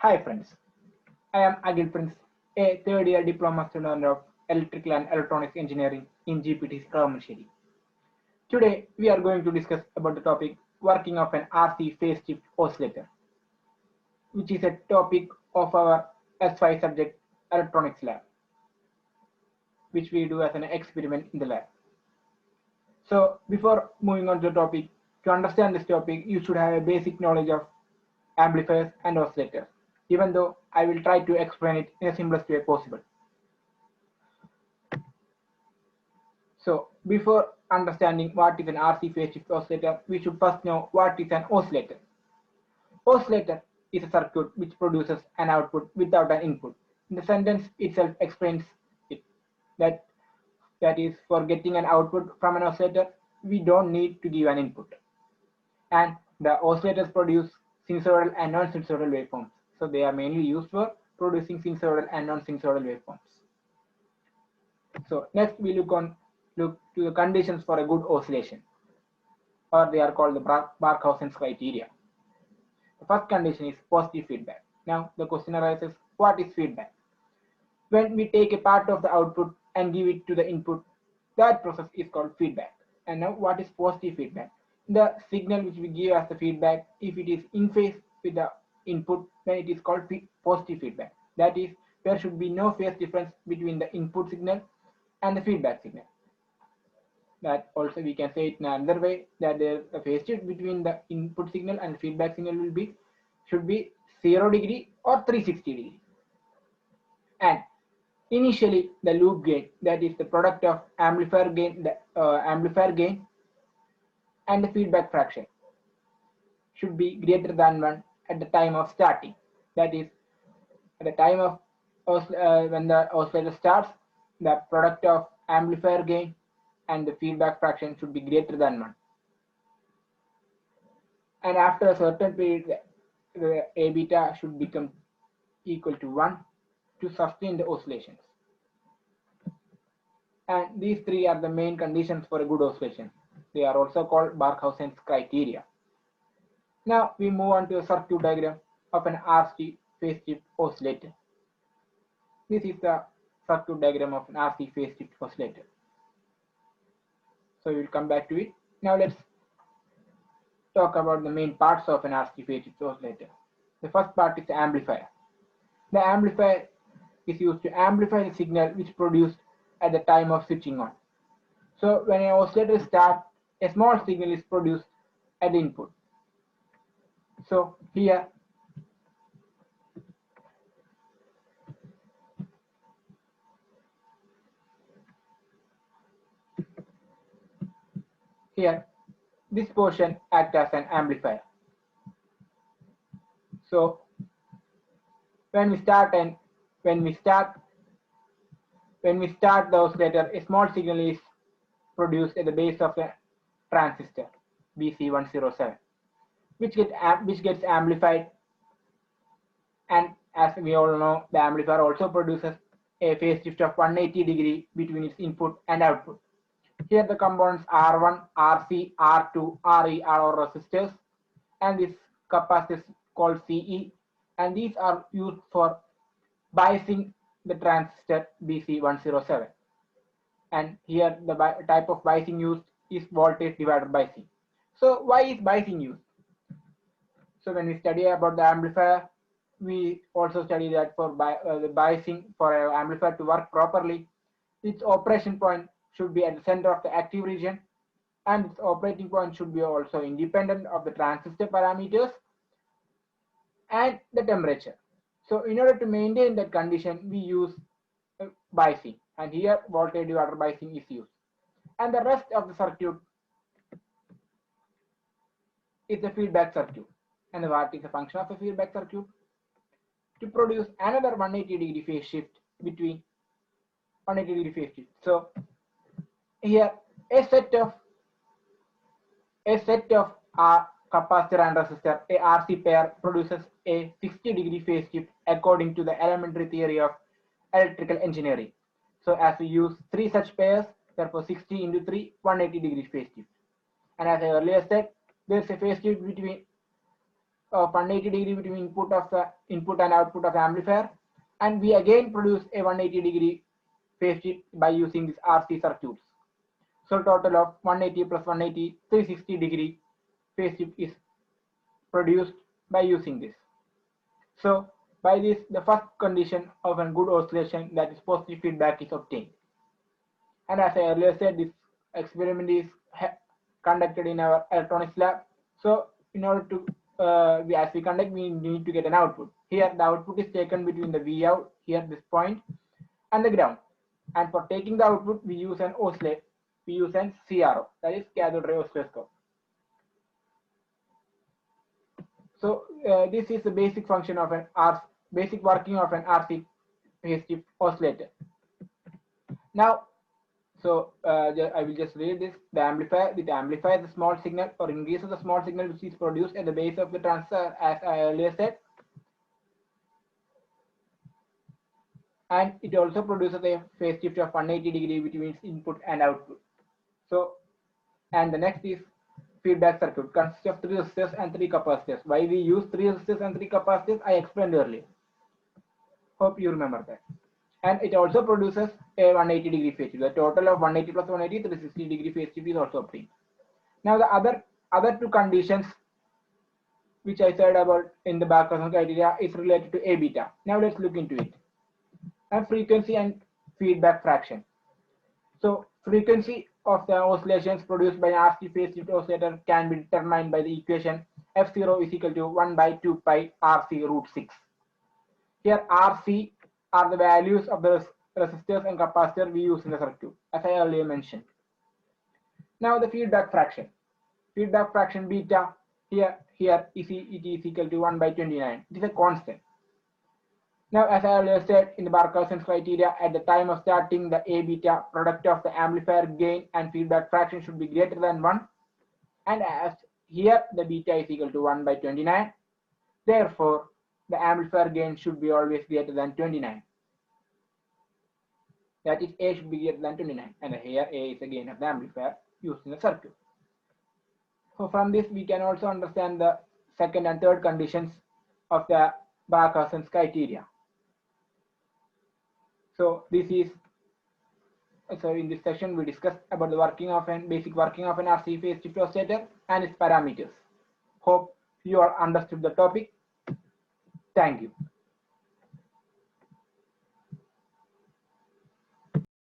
Hi friends, I am Agil Prince, a third year diploma student of Electrical and Electronics Engineering in GPT's Karamansheri. Today we are going to discuss about the topic working of an RC phase shift oscillator, which is a topic of our S5 subject electronics lab, which we do as an experiment in the lab. So before moving on to the topic, to understand this topic, you should have a basic knowledge of amplifiers and oscillators, even though I will try to explain it in the simplest way possible. So before understanding what is an RC phase shift oscillator, we should first know what is an oscillator. Oscillator is a circuit which produces an output without an input. The sentence itself explains it. That is, for getting an output from an oscillator, we don't need to give an input. And the oscillators produce sinusoidal and non-sinusoidal waveforms. So they are mainly used for producing sinusoidal and non-sinusoidal waveforms. So next we look to the conditions for a good oscillation, or they are called the Barkhausen's criteria. The first condition is positive feedback. Now the question arises, what is feedback? When we take a part of the output and give it to the input, that process is called feedback. And now what is positive feedback? The signal which we give as the feedback, if it is in phase with the input, then it is called positive feedback. That is, there should be no phase difference between the input signal and the feedback signal. That also we can say it in another way, that the phase shift between the input signal and feedback signal should be 0 degree or 360 degree. And initially the loop gain, that is the product of amplifier gain and the feedback fraction, should be greater than 1 at the time of starting. That is, at the time of when the oscillator starts, the product of amplifier gain and the feedback fraction should be greater than 1. And after a certain period, the A beta should become equal to 1 to sustain the oscillations. And these three are the main conditions for a good oscillation. They are also called Barkhausen's criteria. Now we move on to a circuit diagram of an RC phase shift oscillator. This is the circuit diagram of an RC phase shift oscillator. So we will come back to it. Now let's talk about the main parts of an RC phase shift oscillator. The first part is the amplifier. The amplifier is used to amplify the signal which produced at the time of switching on. So when an oscillator starts, a small signal is produced at the input. So here this portion acts as an amplifier. So when we start the oscillator, a small signal is produced at the base of a transistor BC107, which gets amplified, and as we all know, the amplifier also produces a phase shift of 180 degree between its input and output. Here the components R1, RC, R2, RE are all resistors, and this capacitor is called CE, and these are used for biasing the transistor BC107. And here the type of biasing used is voltage divider biasing. So why is biasing used? So when we study about the amplifier, we also study that for the biasing, for an amplifier to work properly, its operation point should be at the center of the active region, and its operating point should be also independent of the transistor parameters and the temperature. So in order to maintain that condition, we use biasing, and here voltage divider biasing is used. And the rest of the circuit is the feedback circuit. And what is the function of a feedback circuit? To produce another 180 degree phase shift between 180 degree phase shift. So here a set of capacitor and resistor, a RC pair, produces a 60 degree phase shift according to the elementary theory of electrical engineering. So as we use 3 such pairs, therefore 60 into 3, 180 degree phase shift. And as I earlier said, there is a phase shift between of 180 degree between input and output of amplifier, and we again produce a 180 degree phase shift by using this RC circuits. So total of 180 plus 180, 360 degree phase shift is produced by using this. So by this, the first condition of a good oscillation, that is positive feedback, is obtained. And as I earlier said, this experiment is conducted in our electronics lab. So in order to, as we conduct, we need to get an output. Here the output is taken between the V out, here this point, and the ground. And for taking the output, we use an oscillator. We use an CRO, that is cathode ray oscilloscope. So this is the basic function of an basic working of an RC phase shift oscillator. Now, so I will just read this. The amplifier, it amplifies the small signal or increases the small signal which is produced at the base of the transistor, as I earlier said. And it also produces a phase shift of 180 degree between input and output. So, and the next is feedback circuit, consists of 3 resistors and 3 capacitors. Why we use 3 resistors and 3 capacitors, I explained earlier. Hope you remember that. And it also produces a 180 degree phase shift. The total of 180 plus 180, 360 degree phase shift is also obtained. Now the other two conditions which I said about in the Barkhousens criteria is related to A beta. Now let's look into it. And frequency and feedback fraction. So frequency of the oscillations produced by an RC phase shift oscillator can be determined by the equation F0 is equal to 1 by 2 pi RC root 6. Here RC are the values of the resistors and capacitor we use in the circuit, as I earlier mentioned. Now the feedback fraction. Feedback fraction beta here it is equal to 1 by 29. It is a constant. Now, as I earlier said, in the Barkhousens criteria, at the time of starting, the A beta product of the amplifier gain and feedback fraction should be greater than 1. And as here the beta is equal to 1 by 29, therefore the amplifier gain should be always greater than 29. That is, A should be greater than 29, and here A is the gain of the amplifier used in the circuit. So from this we can also understand the second and third conditions of the Barkhousens criteria. So this is, so in this section we discussed about the working of basic working of an RC phase shift oscillator and its parameters. Hope you all understood the topic. Thank you.